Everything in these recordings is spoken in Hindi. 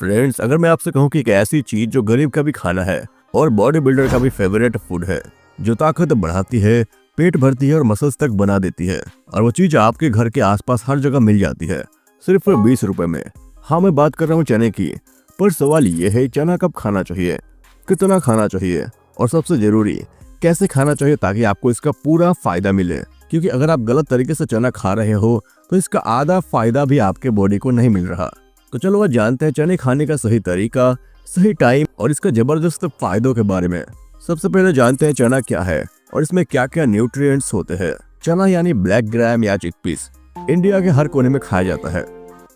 फ्रेंड्स, अगर मैं आपसे कहूँ कि एक ऐसी चीज जो गरीब का भी खाना है और बॉडी बिल्डर का भी फेवरेट फूड है, जो ताकत बढ़ाती है, पेट भरती है और मसल्स तक बना देती है, और वो चीज आपके घर के आसपास हर जगह मिल जाती है सिर्फ 20 रुपए में। हाँ, मैं बात कर रहा हूँ चने की। पर सवाल ये है, चना कब खाना चाहिए, कितना खाना चाहिए और सबसे जरूरी कैसे खाना चाहिए ताकि आपको इसका पूरा फायदा मिले। क्योंकि अगर आप गलत तरीके से चना खा रहे हो तो इसका आधा फायदा भी आपके बॉडी को नहीं मिल रहा। तो चलो आज जानते हैं चने खाने का सही तरीका, सही टाइम और इसका जबरदस्त फायदों के बारे में। सबसे पहले जानते हैं चना क्या है और इसमें क्या क्या न्यूट्रिएंट्स होते हैं। चना यानी ब्लैक ग्राम या चिकपीस इंडिया के हर कोने में खाया जाता है,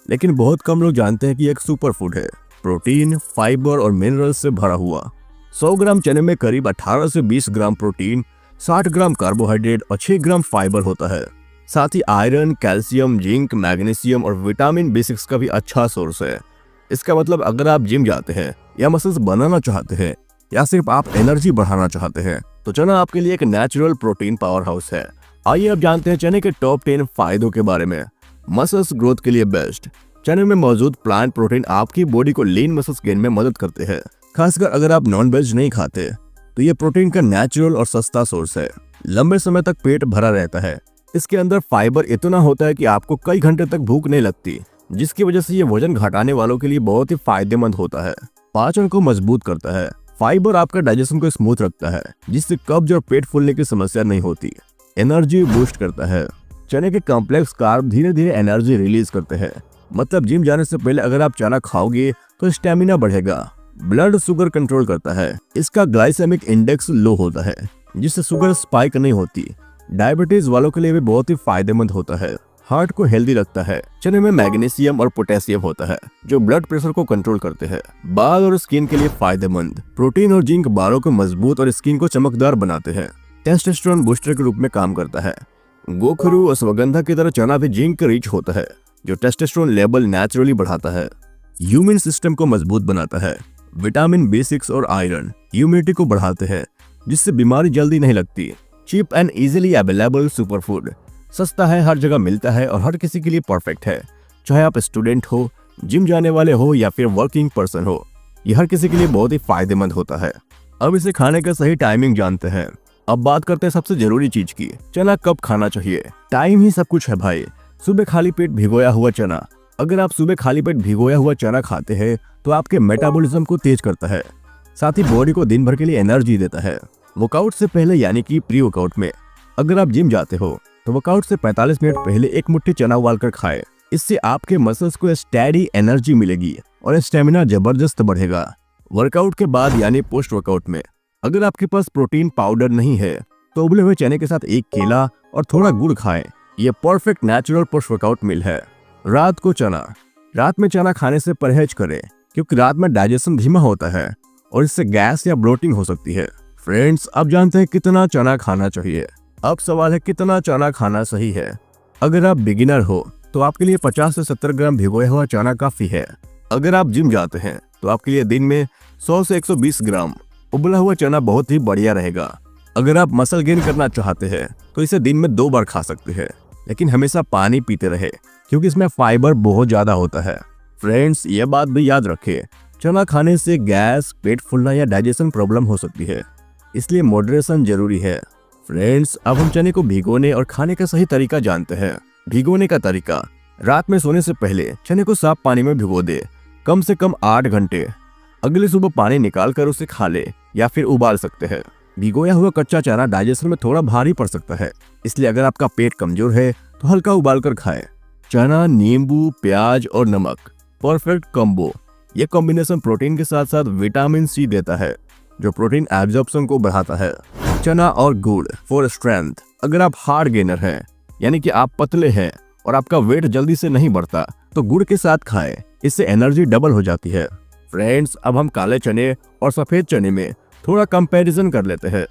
लेकिन बहुत कम लोग जानते हैं कि एक सुपर फूड है, प्रोटीन, फाइबर और मिनरल्स से भरा हुआ। 100 ग्राम चने में करीब 18 से 20 ग्राम प्रोटीन, 60 ग्राम कार्बोहाइड्रेट और 6 ग्राम फाइबर होता है। साथ ही आयरन, कैल्शियम, जिंक, मैग्नीशियम और विटामिन B6 का भी अच्छा सोर्स है। इसका मतलब अगर आप जिम जाते हैं या मसल्स बनाना चाहते हैं या सिर्फ आप एनर्जी बढ़ाना चाहते हैं तो चना आपके लिए एक नेचुरल प्रोटीन पावर हाउस है। आइए अब जानते हैं चने के टॉप 10 फायदों के बारे में। मसल्स ग्रोथ के लिए बेस्ट। चने में मौजूद प्लांट प्रोटीन आपकी बॉडी को लीन मसल्स गेन में मदद करते हैं। खासकर अगर आप नॉन वेज नहीं खाते तो ये प्रोटीन का नेचुरल और सस्ता सोर्स है। लंबे समय तक पेट भरा रहता है। इसके अंदर फाइबर इतना होता है कि आपको कई घंटे तक भूख नहीं लगती, जिसकी वजह से ये वजन घटाने वालों के लिए बहुत ही फायदेमंद होता है। पाचन को मजबूत करता है। फाइबर आपका डाइजेशन को स्मूथ रखता है, जिससे कब्ज और पेट फूलने की समस्या नहीं होती। एनर्जी बूस्ट करता है। चने के कॉम्प्लेक्स कार्ब धीरे धीरे एनर्जी रिलीज करते हैं। मतलब जिम जाने से पहले अगर आप चना खाओगे तो स्टेमिना बढ़ेगा। ब्लड शुगर कंट्रोल करता है। इसका ग्लाइसेमिक इंडेक्स लो होता है, जिससे शुगर स्पाइक नहीं होती। डायबिटीज वालों के लिए भी बहुत ही फायदेमंद होता है। हार्ट को हेल्दी रखता है। चने में मैग्नीशियम और पोटेशियम होता है, जो ब्लड प्रेशर को कंट्रोल करते हैं। बाल और स्किन के लिए फायदेमंद। प्रोटीन और जिंक बालों को मजबूत और स्किन को चमकदार बनाते हैं। टेस्टोस्टेरोन बूस्टर के रूप में काम करता है। गोखरू और अश्वगंधा की तरह चना भी जिंक रिच होता है, जो टेस्टोस्टेरोन लेवल नेचुरली बढ़ाता है। इम्यून सिस्टम को मजबूत बनाता है। विटामिन B6 और आयरन इम्यूनिटी को बढ़ाते हैं, जिससे बीमारी जल्दी नहीं लगती। Cheap and easily available super food. सस्ता है, हर जगह मिलता है और हर किसी के लिए परफेक्ट है। चाहे आप स्टूडेंट हो, जिम जाने वाले हो या फिर वर्किंग पर्सन हो, ये हर किसी के लिए बहुत ही फायदेमंद होता है। अब इसे खाने का सही टाइमिंग जानते हैं। अब बात करते हैं सबसे जरूरी चीज की, चना कब खाना चाहिए। टाइम ही सब कुछ है भाई। सुबह खाली पेट भिगोया हुआ चना। अगर आप सुबह खाली पेट भिगोया हुआ चना खाते हैं तो आपके मेटाबॉलिज्म को तेज करता है, साथ ही बॉडी को दिन भर के लिए एनर्जी देता है। वर्कआउट से पहले यानी कि प्री वर्कआउट में अगर आप जिम जाते हो तो वर्कआउट से 45 मिनट पहले एक मुट्ठी चना उबाल कर खाएं। इससे आपके मसल्स को स्टेडी एनर्जी मिलेगी और स्टेमिना जबरदस्त बढ़ेगा। वर्कआउट के बाद यानी पोस्ट वर्कआउट में अगर आपके पास प्रोटीन पाउडर नहीं है तो उबले हुए चने के साथ एक केला और थोड़ा गुड़ खाएं। ये perfect natural post workout meal है। रात को चना। रात में चना खाने से परहेज करें, क्योंकि रात में डाइजेशन धीमा होता है और इससे गैस या ब्लोटिंग हो सकती है। फ्रेंड्स, अब जानते हैं कितना चना खाना चाहिए। अब सवाल है कितना चना खाना सही है। अगर आप बिगिनर हो तो आपके लिए 50 से 70 ग्राम भिगोया हुआ चना काफी है। अगर आप जिम जाते हैं तो आपके लिए दिन में 100 से 120 ग्राम उबला हुआ चना बहुत ही बढ़िया रहेगा। अगर आप मसल गेन करना चाहते हैं तो इसे दिन में 2 बार खा सकते हैं, लेकिन हमेशा पानी पीते रहे, क्योंकि इसमें फाइबर बहुत ज्यादा होता है। फ्रेंड्स, ये बात भी याद रखें, चना खाने से गैस, पेट फूलना या डाइजेशन प्रॉब्लम हो सकती है, इसलिए मॉडरेशन जरूरी है। फ्रेंड्स, अब हम चने को भिगोने और खाने का सही तरीका जानते हैं। भिगोने का तरीका, रात में सोने से पहले चने को साफ पानी में भिगो दे, कम से कम 8 घंटे। अगली सुबह पानी निकाल कर उसे खा ले या फिर उबाल सकते हैं। भिगोया हुआ कच्चा चना डाइजेशन में थोड़ा भारी पड़ सकता है, इसलिए अगर आपका पेट कमजोर है तो हल्का उबाल कर खाएं। चना, नींबू, प्याज और नमक परफेक्ट कॉम्बो। ये कॉम्बिनेशन प्रोटीन के साथ साथ विटामिन C देता है, जो प्रोटीन एब्जॉर्प्शन को बढ़ाता है। चना और गुड़ फॉर स्ट्रेंथ। अगर आप हार्ड गेनर हैं, यानी कि आप पतले हैं और आपका वेट जल्दी से नहीं बढ़ता, तो गुड़ के साथ खाएं, इससे एनर्जी डबल हो जाती है। फ्रेंड्स, अब हम काले चने और सफेद चने में थोड़ा कंपैरिजन कर लेते हैं।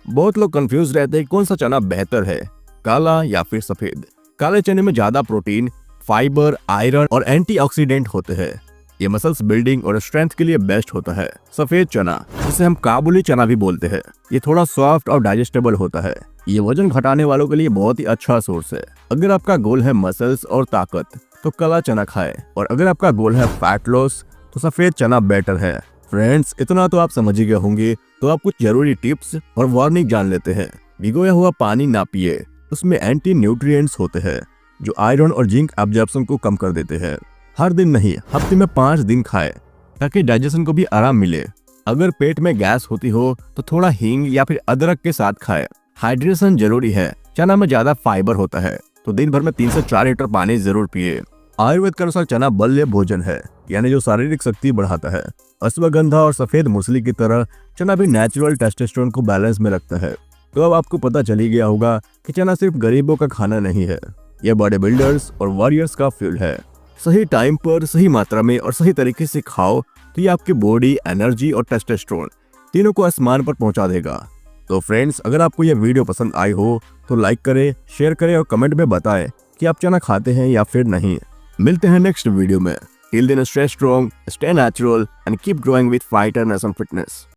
बहुत लोग कंफ्यूज रहते हैं कौन सा चना बेहतर है, काला या फिर सफेद। काले चने में ज्यादा प्रोटीन, फाइबर, आयरन और एंटीऑक्सीडेंट होते हैं। ये मसल्स बिल्डिंग और स्ट्रेंथ के लिए बेस्ट होता है। सफेद चना, जिसे हम काबुली चना भी बोलते हैं, ये थोड़ा सॉफ्ट और डाइजेस्टेबल होता है। ये वजन घटाने वालों के लिए बहुत ही अच्छा सोर्स है। अगर आपका गोल है मसल्स और ताकत तो काला चना खाएं, और अगर आपका गोल है फैट लॉस तो सफेद चना बेटर है। फ्रेंड्स, इतना तो आप समझ ही गए होंगे, तो आप कुछ जरूरी टिप्स और वार्निंग जान लेते हैं। भिगोया हुआ पानी ना पिए, उसमें एंटी न्यूट्रिएंट्स होते हैं जो आयरन और जिंक एब्जॉर्प्शन को कम कर देते हैं। हर दिन नहीं, हफ्ते में 5 दिन खाएं ताकि डाइजेशन को भी आराम मिले। अगर पेट में गैस होती हो तो थोड़ा हींग या फिर अदरक के साथ खाएं। हाइड्रेशन जरूरी है, चना में ज्यादा फाइबर होता है, तो दिन भर में 3 से 4 लीटर पानी जरूर पिए। आयुर्वेद के अनुसार चना बल्य भोजन है, यानी जो शारीरिक शक्ति बढ़ाता है। अश्वगंधा और सफेद मूसली की तरह चना भी नेचुरल टेस्टोस्टेरोन को बैलेंस में रखता है। तो अब आपको पता चली गया होगा कि चना सिर्फ गरीबों का खाना नहीं है, यह बॉडी बिल्डर्स और वॉरियर्स का फ्यूल है। सही टाइम पर, सही मात्रा में और सही तरीके से खाओ तो ये आपकी बॉडी, एनर्जी और टेस्टोस्टेरोन तीनों को आसमान पर पहुंचा देगा। तो फ्रेंड्स, अगर आपको यह वीडियो पसंद आई हो तो लाइक करें, शेयर करें और कमेंट में बताएं कि आप चना खाते हैं या फिर नहीं। मिलते हैं नेक्स्ट वीडियो में। Till then, stay strong, stay natural and keep growing with fighterness and fitness.